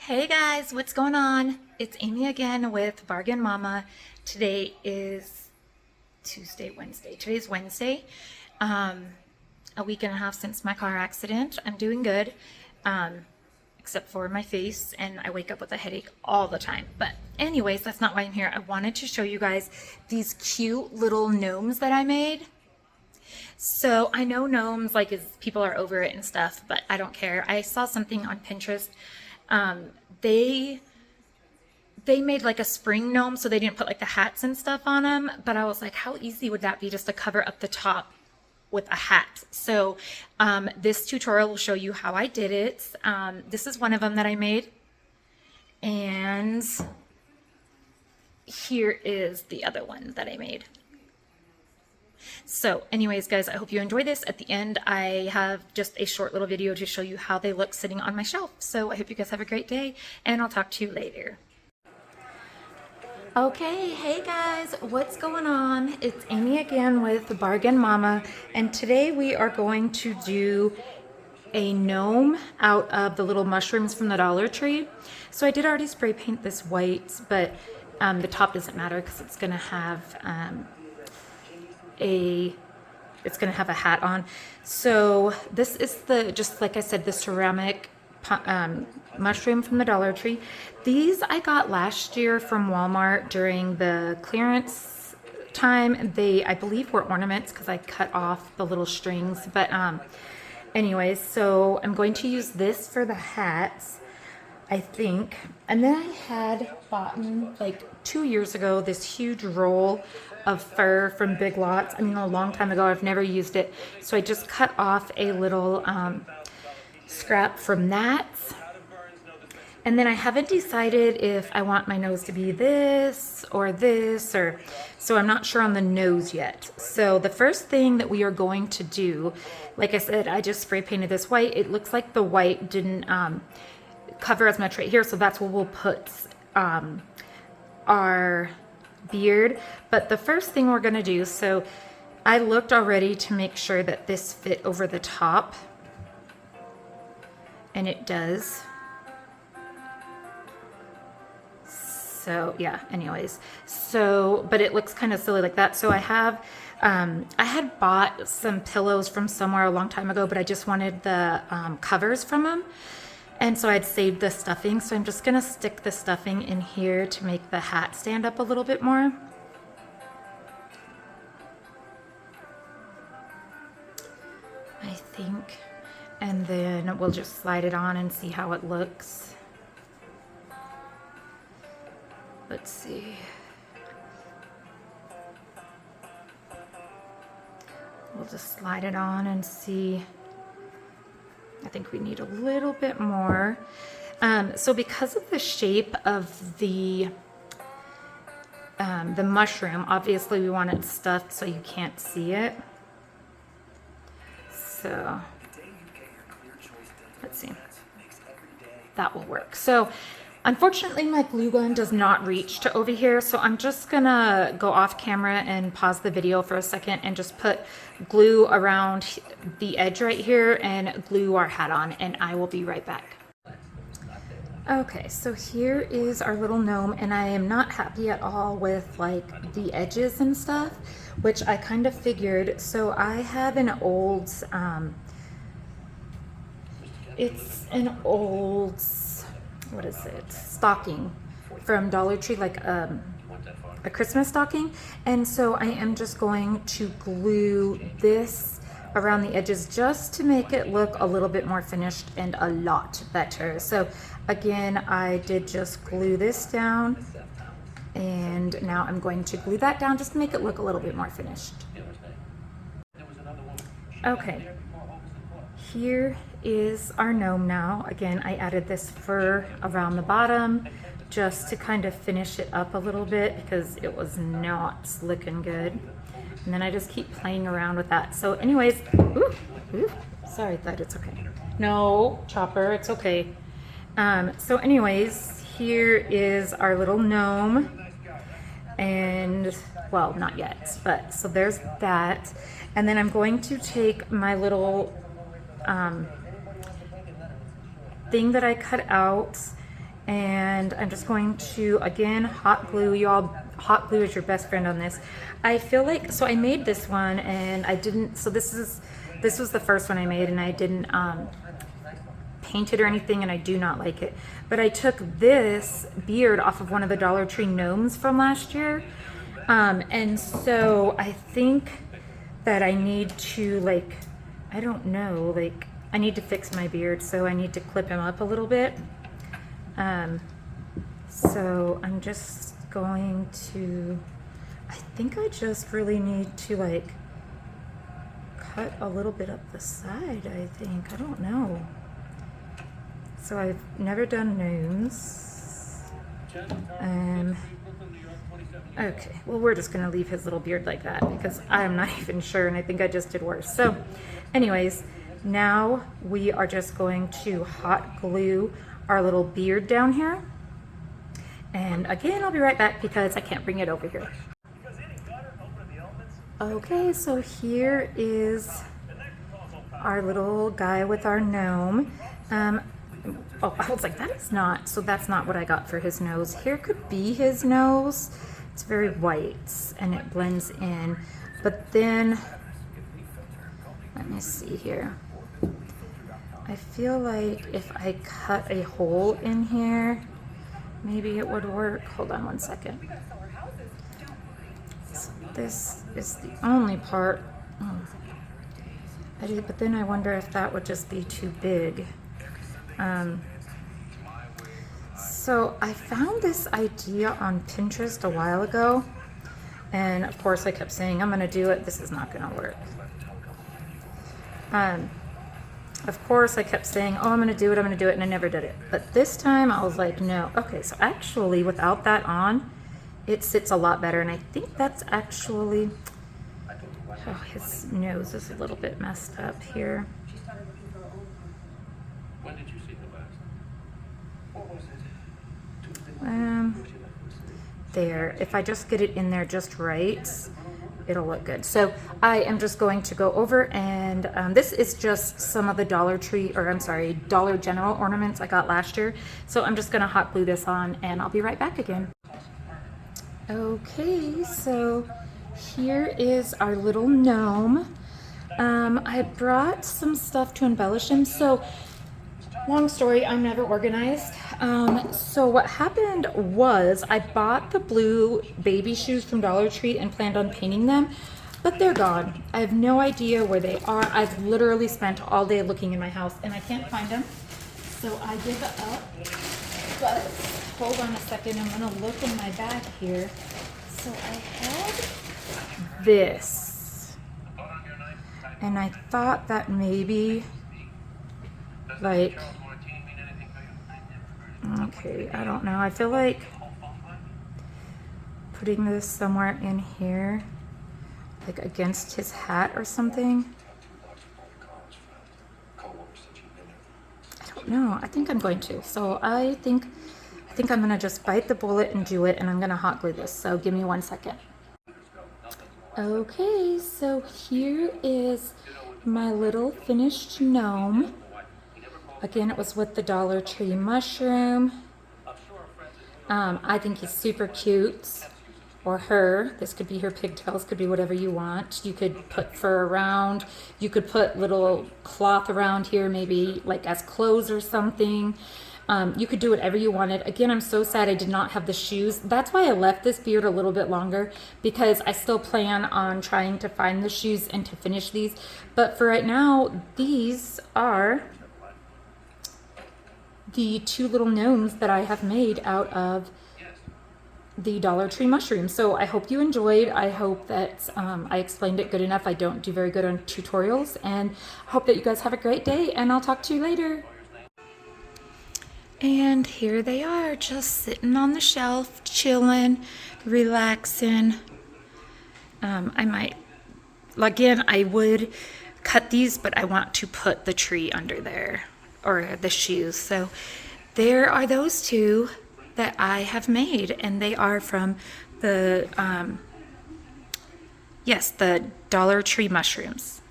Hey guys, what's going on? It's Amy again with Bargain Mama. Today is Wednesday. Today's Wednesday. A week and a half since my car accident. I'm doing good, except for my face, and I wake up with a headache all the time. But anyways, that's not why I'm here. I wanted to show you guys these cute little gnomes that I made. So I know gnomes, people are over it and stuff, but I don't care. I saw something on Pinterest. They made like a spring gnome, so they didn't put like the hats and stuff on them. But I was like, how easy would that be just to cover up the top with a hat? So this tutorial will show you how I did it. This is one of them that I made. And here is the other one that I made. So anyways, guys, I hope you enjoy this. At the end, I have just a short little video to show you how they look sitting on my shelf. So I hope you guys have a great day, and I'll talk to you later. Okay, hey guys, what's going on? It's Amy again with Bargain Mama, and today we are going to do a gnome out of the little mushrooms from the Dollar Tree. So I did already spray paint this white, but the top doesn't matter because it's gonna have a hat on. So this is just like I said, the ceramic mushroom from the Dollar Tree. These I got last year from Walmart during the clearance time. They, I believe, were ornaments because I cut off the little strings. But anyways, so I'm going to use this for the hats, I think. And then I had bought like 2 years ago this huge roll of fur from Big Lots. I mean, a long time ago. I've never used it, so I just cut off a little scrap from that. And then I haven't decided if I want my nose to be this, or so I'm not sure on the nose yet. So the first thing that we are going to do, like I said, I just spray painted this white. It looks like the white didn't cover as much right here, so that's where we'll put our beard. But the first thing we're going to do, so I looked already to make sure that this fit over the top, and it does. So yeah, anyways, so but it looks kind of silly like that. So I have I had bought some pillows from somewhere a long time ago, but I just wanted the covers from them. And so I'd saved the stuffing, so I'm just gonna stick the stuffing in here to make the hat stand up a little bit more. I think. And then we'll just slide it on and see how it looks. Let's see. We'll just slide it on and see. I think we need a little bit more. So because of the shape of the mushroom, obviously we want it stuffed so you can't see it. So let's see. That will work. So unfortunately my glue gun does not reach to over here, so I'm just gonna go off camera and pause the video for a second and just put glue around the edge right here and glue our hat on, and I will be right back. Okay, so here is our little gnome, and I am not happy at all with like the edges and stuff, which I kind of figured. So I have an old it's an old, what is it, stocking from Dollar Tree, like a Christmas stocking. And so I am just going to glue this around the edges just to make it look a little bit more finished and a lot better. So again, I did just glue this down, and now I'm going to glue that down just to make it look a little bit more finished. Okay, here is our gnome now. Again, I added this fur around the bottom just to kind of finish it up a little bit because it was not looking good. And then I just keep playing around with that. So anyways, sorry, that it's okay. No, Chopper, it's okay. So anyways, here is our little gnome. And, well, not yet, but so there's that. And then I'm going to take my little thing that I cut out And I'm just going to, again, hot glue. Y'all, hot glue is your best friend on this. I feel like, so I made this one and I didn't, so this was the first one I made, and I didn't paint it or anything, and I do not like it. But I took this beard off of one of the Dollar Tree gnomes from last year. And so I think that I need to, like, I don't know, like, I need to fix my beard, so I need to clip him up a little bit. So I'm just going to, I think I just really need to, like, cut a little bit up the side, I think. I don't know. So I've never done gnomes. Okay, well, we're just gonna leave his little beard like that because I'm not even sure, and I think I just did worse. So anyways, now we are just going to hot glue our little beard down here. And again, I'll be right back because I can't bring it over here. Okay, so here is our little guy with our gnome. Oh, I was like, that is not, so that's not what I got for his nose. Here could be his nose. It's very white and it blends in. But then, let me see here. I feel like if I cut a hole in here, maybe it would work. Hold on one second. So this is the only part. But then I wonder if that would just be too big. So I found this idea on Pinterest a while ago, and of course I kept saying, I'm gonna do it. This is not gonna work. Of course I kept saying, oh, I'm gonna do it, and I never did it. But this time I was like, no. Okay, so actually without that on, it sits a lot better, and I think that's actually, oh, his nose is a little bit messed up here. When did you see the last? What was it? There. If I just get it in there just right, it'll look good. So I am just going to go over and this is just some of the Dollar Tree, or I'm sorry, Dollar General ornaments I got last year. So I'm just gonna hot glue this on and I'll be right back again. Okay, so here is our little gnome. I brought some stuff to embellish him. So long story, I'm never organized. So what happened was I bought the blue baby shoes from Dollar Tree and planned on painting them, but they're gone. I have no idea where they are. I've literally spent all day looking in my house and I can't find them. So I give up, but hold on a second. I'm gonna look in my bag here. So I had this and I thought that maybe, like, okay, I don't know. I feel like putting this somewhere in here, like against his hat or something. I don't know. I think I'm going to. So I think I'm gonna just bite the bullet and do it, and I'm gonna hot glue this. So give me 1 second. Okay, so here is my little finished gnome. Again, it was with the Dollar Tree mushroom. I think he's super cute. Or her. This could be her pigtails, could be whatever you want. You could put fur around. You could put little cloth around here, maybe like as clothes or something. You could do whatever you wanted. Again, I'm so sad I did not have the shoes. That's why I left this beard a little bit longer, because I still plan on trying to find the shoes and to finish these. But for right now, these are the two little gnomes that I have made out of the Dollar Tree mushroom. So I hope you enjoyed. I hope that I explained it good enough. I don't do very good on tutorials, and I hope that you guys have a great day, and I'll talk to you later. And here they are, just sitting on the shelf, chilling, relaxing. I might, again, I would cut these, but I want to put the tree under there, or the shoes. So there are those two that I have made, and they are from the, yes, the Dollar Tree mushrooms.